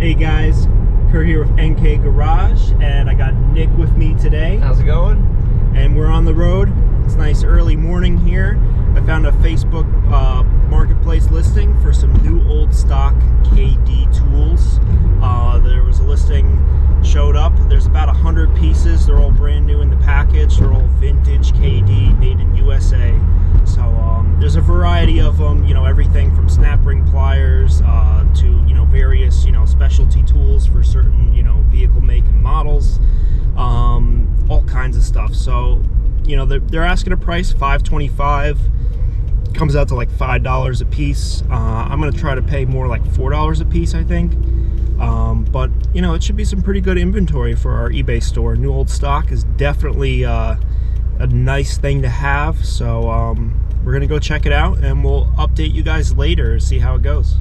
Hey guys, Kurt here with NK Garage, and I got Nick with me today. How's it going? And we're on the road. It's a nice early morning here. I found a Facebook marketplace listing for some new old stock KD tools. There was a listing showed up. There's about 100 pieces. They're all brand new in the package. They're all vintage KD, made in USA. So there's a variety of them, you know, everything from snap ring pliers to, you know, various, you know, specialty tools for certain, you know, vehicle make and models, all kinds of stuff. So, you know, they're asking a price $5.25. Comes out to like $5 a piece. I'm gonna try to pay more like $4 a piece, I think. But you know, it should be some pretty good inventory for our eBay store. New old stock is definitely a nice thing to have. So we're gonna go check it out, and we'll update you guys later, see how it goes.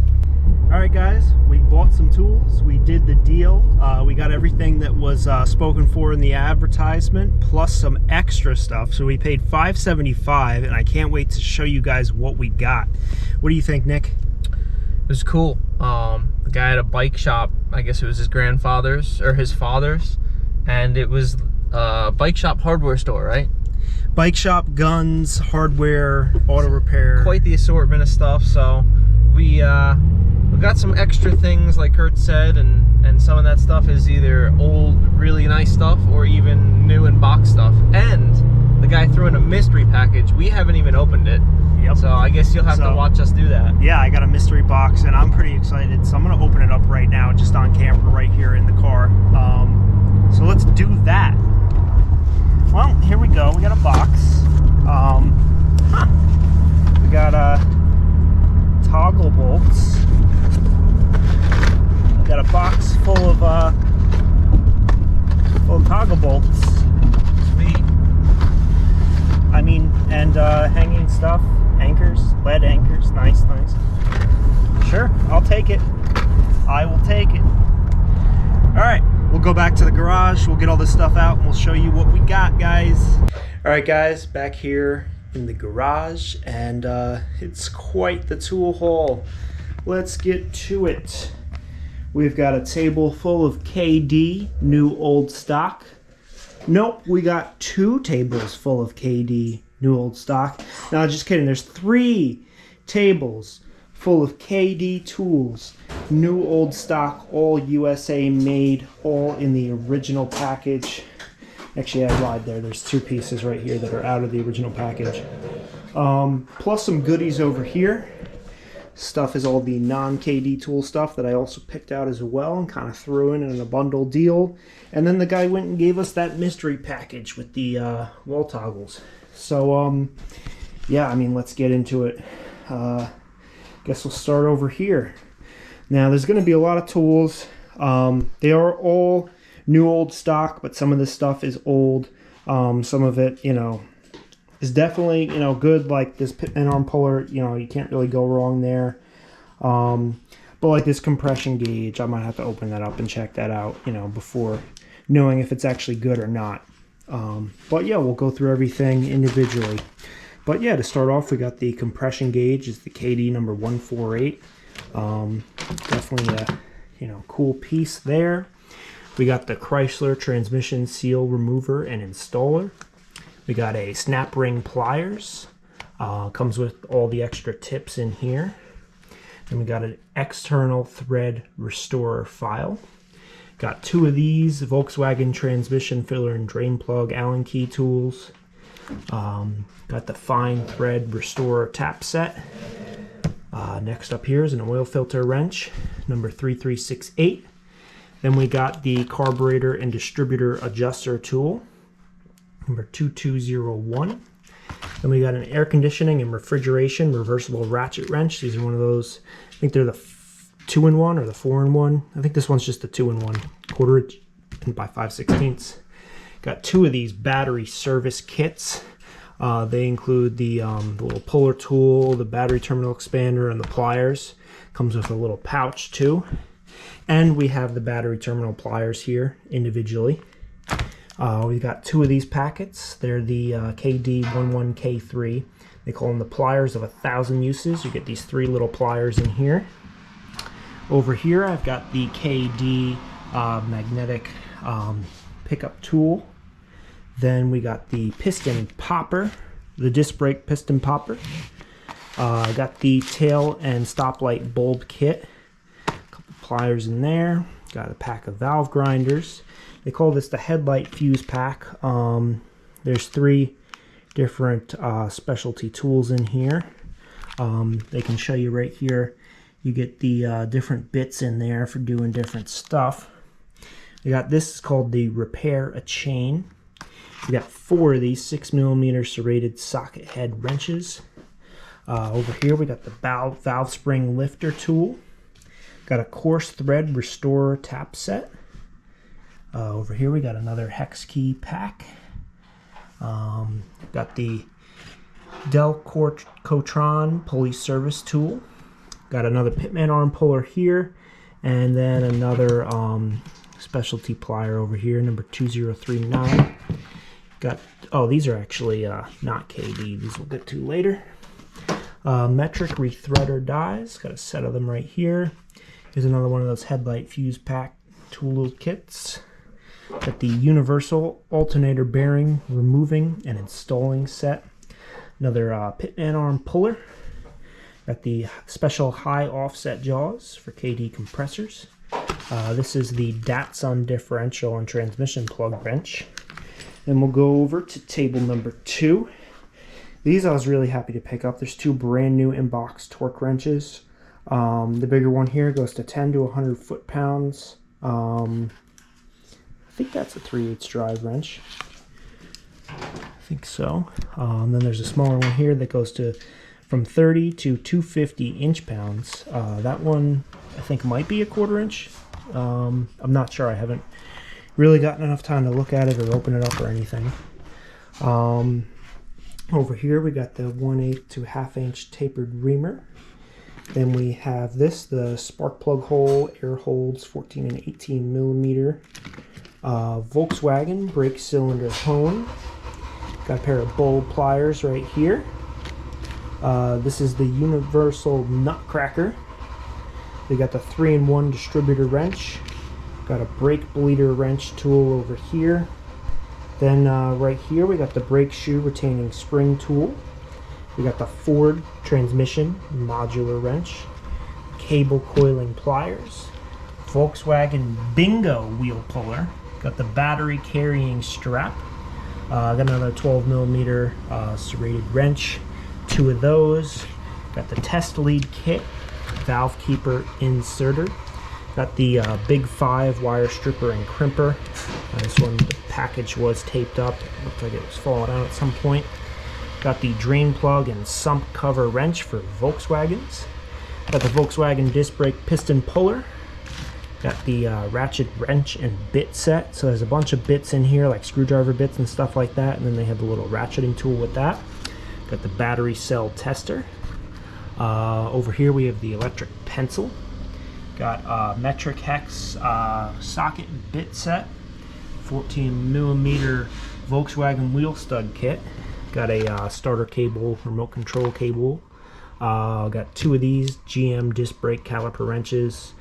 All right, guys, we bought some tools. We did the deal. We got everything that was spoken for in the advertisement, plus some extra stuff. So we paid $5.75, and I can't wait to show you guys what we got. What do you think, Nick? It was cool. The guy had a bike shop. I guess it was his grandfather's or his father's, and it was a bike shop hardware store, right? Bike shop, guns, hardware, auto repair. Quite the assortment of stuff. So we got some extra things, like Kurt said, and some of that stuff is either old, really nice stuff, or even new in box stuff. And the guy threw in a mystery package. We haven't even opened it. Yep. So I guess you'll have to watch us do that. Yeah, I got a mystery box, and I'm pretty excited. So I'm gonna open it up right now, just on camera, right here in the car. So let's do that. Well, here we go. We got a box. We got toggle bolts. We got a box full of toggle bolts. Sweet. I mean, and hanging stuff, anchors, lead anchors. Nice, nice. Sure, I'll take it. I will take it. All right, we'll go back to the garage. We'll get all this stuff out, and we'll show you what we got, guys. All right, guys, back here in the garage, and it's quite the tool haul. Let's get to it. We've got a table full of KD, new old stock. Nope, we got 2 tables full of KD, new old stock. No, just kidding. There's 3 tables full of KD tools, new old stock, all USA made, all in the original package. Actually, I lied there. There's 2 pieces right here that are out of the original package. Plus some goodies over here. Stuff is all the non-KD tool stuff that I also picked out as well and kind of threw in a bundle deal. And then the guy went and gave us that mystery package with the wall toggles. So yeah, I mean, let's get into it. Guess we'll start over here. Now there's going to be a lot of tools. They are all new old stock, but some of this stuff is old. Some of it, you know, is definitely, you know, good, like this pin arm puller. You know, you can't really go wrong there. But like this compression gauge, I might have to open that up and check that out, you know, before knowing if it's actually good or not. But yeah, we'll go through everything individually. But yeah, to start off, we got the compression gauge. It's the KD number 148. Definitely a, you know, cool piece there. We got the Chrysler transmission seal remover and installer. We got a snap ring pliers. Comes with all the extra tips in here. Then we got an external thread restorer file. Got 2 of these Volkswagen transmission filler and drain plug Allen key tools. Got the fine thread restorer tap set. Next up here is an oil filter wrench, number 3368. Then we got the carburetor and distributor adjuster tool, number 2201. Then we got an air conditioning and refrigeration reversible ratchet wrench. These are one of those, I think they're the 2-in-1 or the 4-in-1. I think this one's just the 2-in-1, 1/4 inch by 5/16. Got 2 of these battery service kits. They include the little puller tool, the battery terminal expander, and the pliers. Comes with a little pouch too. And we have the battery terminal pliers here individually. We've got 2 of these packets. They're the KD11K3. They call them the pliers of 1,000 uses. You get these 3 little pliers in here. Over here I've got the KD magnetic pickup tool. Then we got the piston popper, the disc brake piston popper. I got the tail and stoplight bulb kit. A couple pliers in there. Got a pack of valve grinders. They call this the headlight fuse pack. There's 3 different specialty tools in here. They can show you right here. You get the different bits in there for doing different stuff. We got this is called the repair a chain. We got 4 of these 6mm serrated socket head wrenches. Over here we got the valve spring lifter tool. Got a coarse thread restorer tap set. Over here we got another hex key pack. Got the Delcotron pulley service tool. Got another Pitman arm puller here, and then another specialty plier over here, number 2039. Got, oh, these are actually not KD. These we'll get to later. Metric rethreader dies. Got a set of them right here. Here's another one of those headlight fuse pack tool kits. Got the universal alternator bearing removing and installing set. Another Pitman arm puller. Got the special high offset jaws for KD compressors. This is the Datsun differential and transmission plug wrench. Then we'll go over to table number 2. These I was really happy to pick up. There's 2 brand new in-box torque wrenches. The bigger one here goes to 10 to 100 foot-pounds. I think that's a 3/8 drive wrench. I think so. Then there's a smaller one here that goes to from 30 to 250 inch-pounds. That one I think might be a 1/4 inch. I'm not sure. I haven't really gotten enough time to look at it or open it up or anything. Over here we got the 1/8 to 1/2 inch tapered reamer. Then we have this, the spark plug hole, air holds 14 and 18mm. Volkswagen brake cylinder hone. Got a pair of bulb pliers right here. This is the universal nutcracker. We got the 3-in-1 distributor wrench. Got a brake bleeder wrench tool over here. Then right here we got the brake shoe retaining spring tool. We got the Ford transmission modular wrench. Cable coiling pliers. Volkswagen bingo wheel puller. Got the battery carrying strap. Got another 12mm serrated wrench. 2 of those. Got the test lead kit. Valve keeper inserter. Got the Big 5 wire stripper and crimper. This one, the package was taped up. Looked like it was falling out at some point. Got the drain plug and sump cover wrench for Volkswagens. Got the Volkswagen disc brake piston puller. Got the ratchet wrench and bit set. So there's a bunch of bits in here, like screwdriver bits and stuff like that. And then they have the little ratcheting tool with that. Got the battery cell tester. Over here we have the electric pencil. Got metric hex socket bit set. 14mm Volkswagen wheel stud kit. Got a starter cable, remote control cable. Got 2 of these GM disc brake caliper wrenches.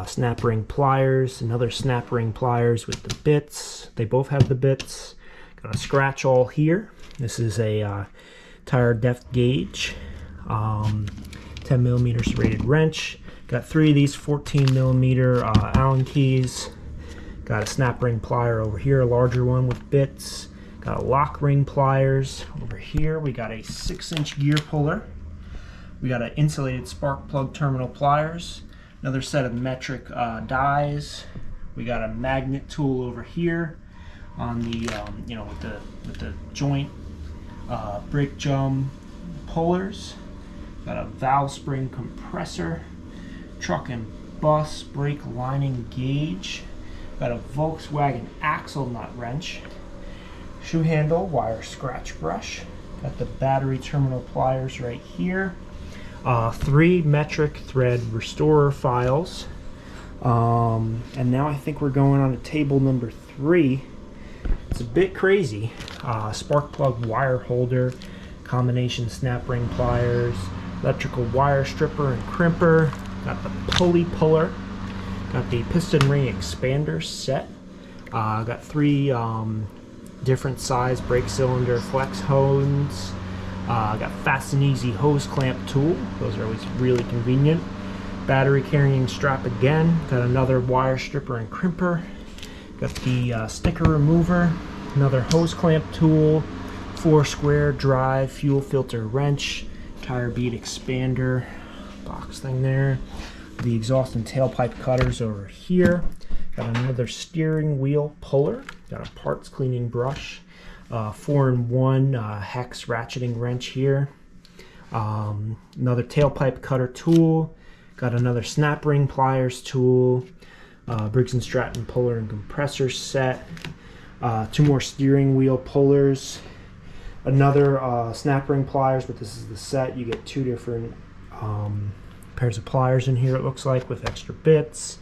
Snap ring pliers, another snap ring pliers with the bits. They both have the bits. Got a scratch all here. This is a tire depth gauge. 10mm serrated wrench. Got 3 of these 14mm Allen keys. Got a snap ring plier over here, a larger one with bits. Got a lock ring pliers. Over here we got a 6-inch gear puller. We got an insulated spark plug terminal pliers. Another set of metric dies. We got a magnet tool over here on the with the joint brake drum pullers. Got a valve spring compressor. Truck and bus brake lining gauge. Got a Volkswagen axle nut wrench. Shoe handle wire scratch brush. Got the battery terminal pliers right here. 3 metric thread restorer files. And now I think we're going on to table number 3. It's a bit crazy. Spark plug wire holder, combination snap ring pliers, electrical wire stripper and crimper, Got the pulley puller. Got the piston ring expander set. Got 3 different size brake cylinder flex hoses. Got fast and easy hose clamp tool. Those are always really convenient. Battery carrying strap again. Got another wire stripper and crimper. Got the sticker remover. Another hose clamp tool. 4 square drive fuel filter wrench. Tire bead expander. Box thing there. The exhaust and tailpipe cutters over here. Got another steering wheel puller. Got a parts cleaning brush. 4-in-1 hex ratcheting wrench here. Another tailpipe cutter tool. Got another snap ring pliers tool. Briggs & Stratton puller and compressor set. 2 more steering wheel pullers. Another snap ring pliers, but this is the set. You get 2 different pairs of pliers in here, it looks like, with extra bits.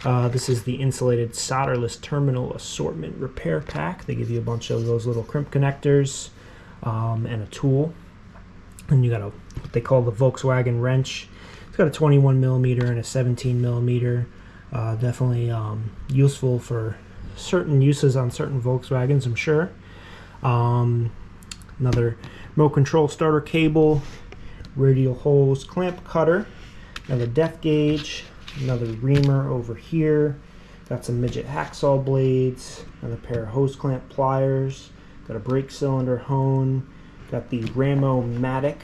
This is the insulated solderless terminal assortment repair pack. They give you a bunch of those little crimp connectors and a tool. And you got what they call the Volkswagen wrench. It's got a 21mm and a 17mm. Definitely useful for certain uses on certain Volkswagens, I'm sure. Another remote control starter cable, radial hose clamp cutter, another depth gauge, another reamer over here. Got some midget hacksaw blades, another pair of hose clamp pliers, got a brake cylinder hone, got the Ramo-Matic,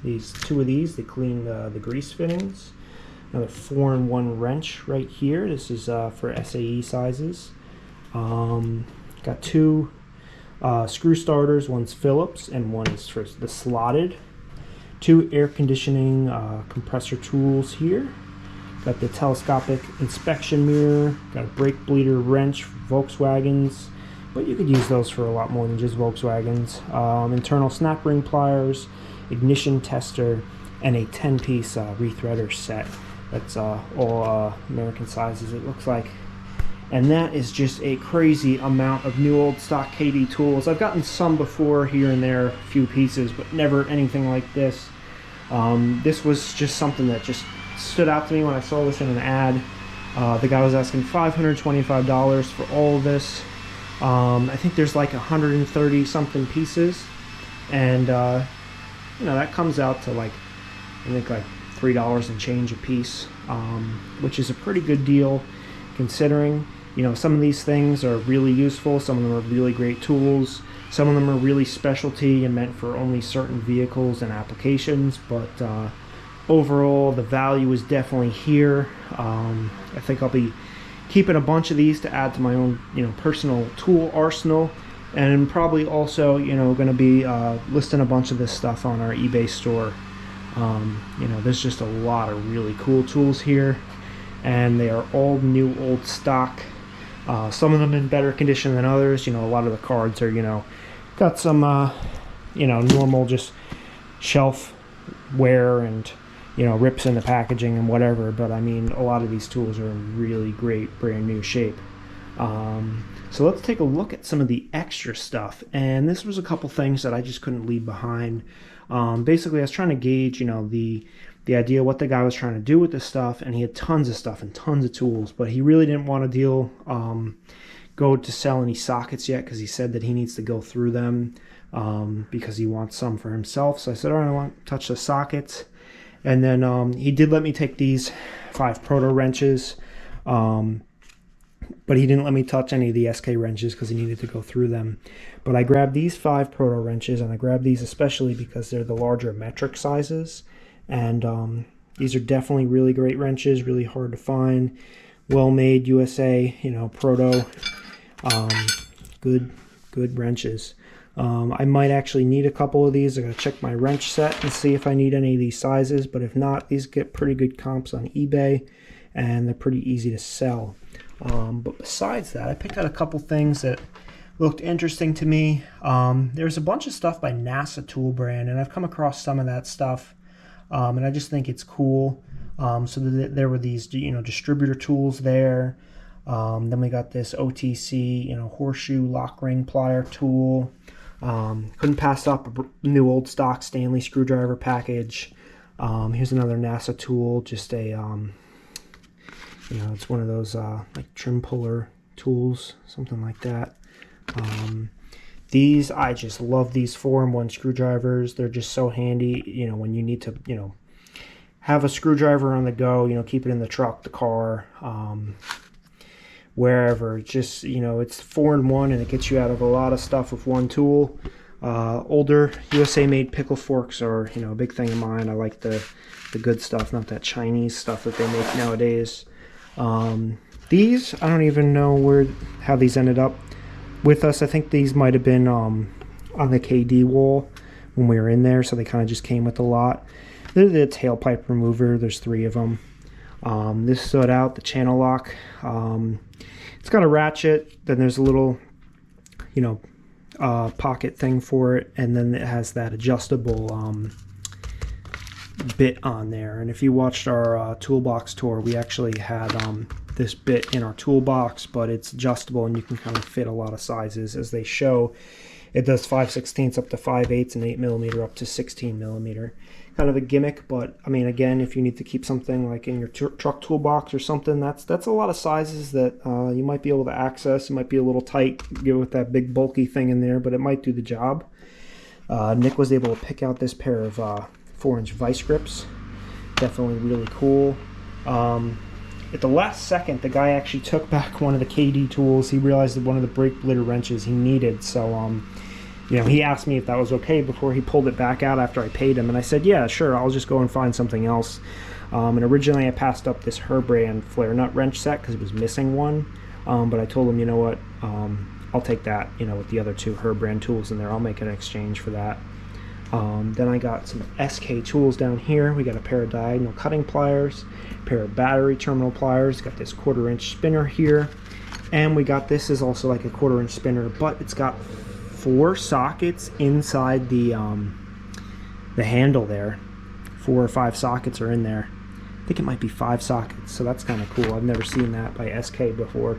these 2 of these, they clean the grease fittings. Another 4-in-1 wrench right here. This is for SAE sizes. Got 2 screw starters, one's Phillips and one is for the slotted. 2 air conditioning compressor tools here. Got the telescopic inspection mirror. Got a brake bleeder wrench for Volkswagens, but you could use those for a lot more than just Volkswagens. Internal snap ring pliers, ignition tester, and a 10-piece rethreader set. That's all American sizes, it looks like. And that is just a crazy amount of new old stock KD tools. I've gotten some before here and there, a few pieces, but never anything like this. This was just something that just stood out to me when I saw this in an ad. The guy was asking $525 for all of this. I think there's like 130 something pieces, and you know, that comes out to like, I think like $3 and change a piece, which is a pretty good deal considering, you know, some of these things are really useful, some of them are really great tools, some of them are really specialty and meant for only certain vehicles and applications, but overall the value is definitely here. I think I'll be keeping a bunch of these to add to my own, you know, personal tool arsenal, and probably also, you know, going to be listing a bunch of this stuff on our eBay store. You know, there's just a lot of really cool tools here, and they are all new old stock. Some of them in better condition than others. You know, a lot of the cards are, you know, got some you know, normal just shelf wear and, you know, rips in the packaging and whatever, but I mean, a lot of these tools are in really great brand new shape. So let's take a look at some of the extra stuff, and this was a couple things that I just couldn't leave behind. Basically, I was trying to gauge, you know, the idea what the guy was trying to do with this stuff, and he had tons of stuff and tons of tools, but he really didn't want to go to sell any sockets yet, because he said that he needs to go through them because he wants some for himself. So I said, all right, I want to touch the sockets. And then he did let me take these 5 proto wrenches, but he didn't let me touch any of the SK wrenches because he needed to go through them. But I grabbed these 5 proto wrenches, and I grabbed these especially because they're the larger metric sizes. And these are definitely really great wrenches, really hard to find, well made, USA, you know, proto, good wrenches. I might actually need a couple of these. I gotta check my wrench set and see if I need any of these sizes, but if not, these get pretty good comps on eBay, and they're pretty easy to sell. But besides that, I picked out a couple things that looked interesting to me. There's a bunch of stuff by NASA Tool Brand, and I've come across some of that stuff, and I just think it's cool. So there were these, you know, distributor tools there. Then we got this OTC, you know, horseshoe lock ring plier tool. Couldn't pass up a new old stock Stanley screwdriver package. Here's another NASA tool, just a, you know, it's one of those like trim puller tools, something like that. These, I just love these 4-in-1 screwdrivers. They're just so handy, you know, when you need to, you know, have a screwdriver on the go, you know, keep it in the truck, the car, wherever. Just, you know, it's 4-in-1 and it gets you out of a lot of stuff with one tool. Older USA made pickle forks are, you know, a big thing of mine. I like the good stuff, not that Chinese stuff that they make nowadays. These, I don't even know how these ended up with us. I think these might have been on the KD wall when we were in there, so they kind of just came with the lot. They're the tailpipe remover. There's 3 of them. This stood out, the channel lock. It's got a ratchet, then there's a little, you know, pocket thing for it, and then it has that adjustable bit on there. And if you watched our toolbox tour, we actually had this bit in our toolbox, but it's adjustable and you can kind of fit a lot of sizes. As they show, it does 5/16 up to 5/8 and 8mm up to 16mm. Kind of a gimmick, but I mean, again, if you need to keep something like in your truck toolbox or something, that's a lot of sizes that you might be able to access. It might be a little tight, get with that big bulky thing in there, but it might do the job. Nick was able to pick out this pair of 4-inch vice grips. Definitely really cool. At the last second, the guy actually took back one of the KD tools. He realized that one of the brake blitter wrenches he needed, so you know, he asked me if that was okay before he pulled it back out after I paid him, and I said, yeah, sure, I'll just go and find something else. And originally I passed up this Herbrand flare nut wrench set because it was missing one, but I told him, you know what, I'll take that, you know, with the other 2 Herbrand tools in there. I'll make an exchange for that. Then I got some SK tools down here. We got a pair of diagonal cutting pliers, a pair of battery terminal pliers, got this 1/4-inch spinner here, and we got, this is also like a 1/4-inch spinner, but it's got 4 sockets inside the handle there. 4 or 5 sockets are in there. I think it might be 5 sockets, so that's kind of cool. I've never seen that by SK before.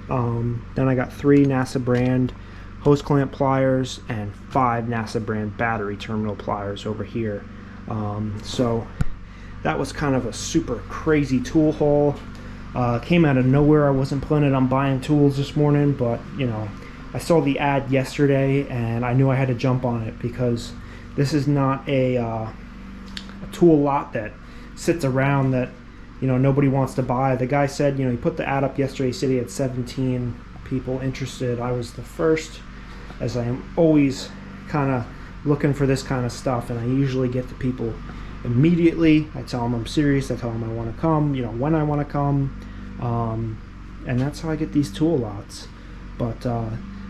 Then I got 3 NASA brand hose clamp pliers and 5 NASA brand battery terminal pliers over here. So that was kind of a super crazy tool haul. Came out of nowhere. I wasn't planning on buying tools this morning, but you know, I saw the ad yesterday and I knew I had to jump on it because this is not a tool lot that sits around that, you know, nobody wants to buy. The guy said, you know, he put the ad up yesterday, he said he had 17 people interested. I was the first, as I am always kind of looking for this kind of stuff, and I usually get to people immediately. I tell them I'm serious, I tell them I want to come, you know, when I want to come, and that's how I get these tool lots. But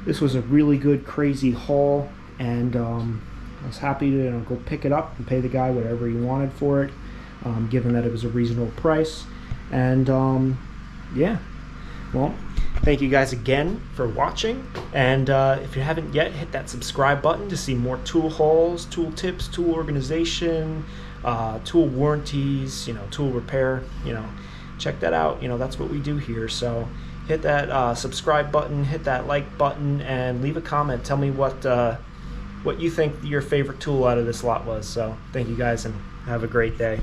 this was a really good, crazy haul, and I was happy to, you know, go pick it up and pay the guy whatever he wanted for it, given that it was a reasonable price. And yeah, well, thank you guys again for watching, and if you haven't yet, hit that subscribe button to see more tool hauls, tool tips, tool organization, tool warranties, you know, tool repair. You know, check that out. You know, that's what we do here. So hit that subscribe button, hit that like button, and leave a comment. Tell me what you think your favorite tool out of this lot was. So thank you guys and have a great day.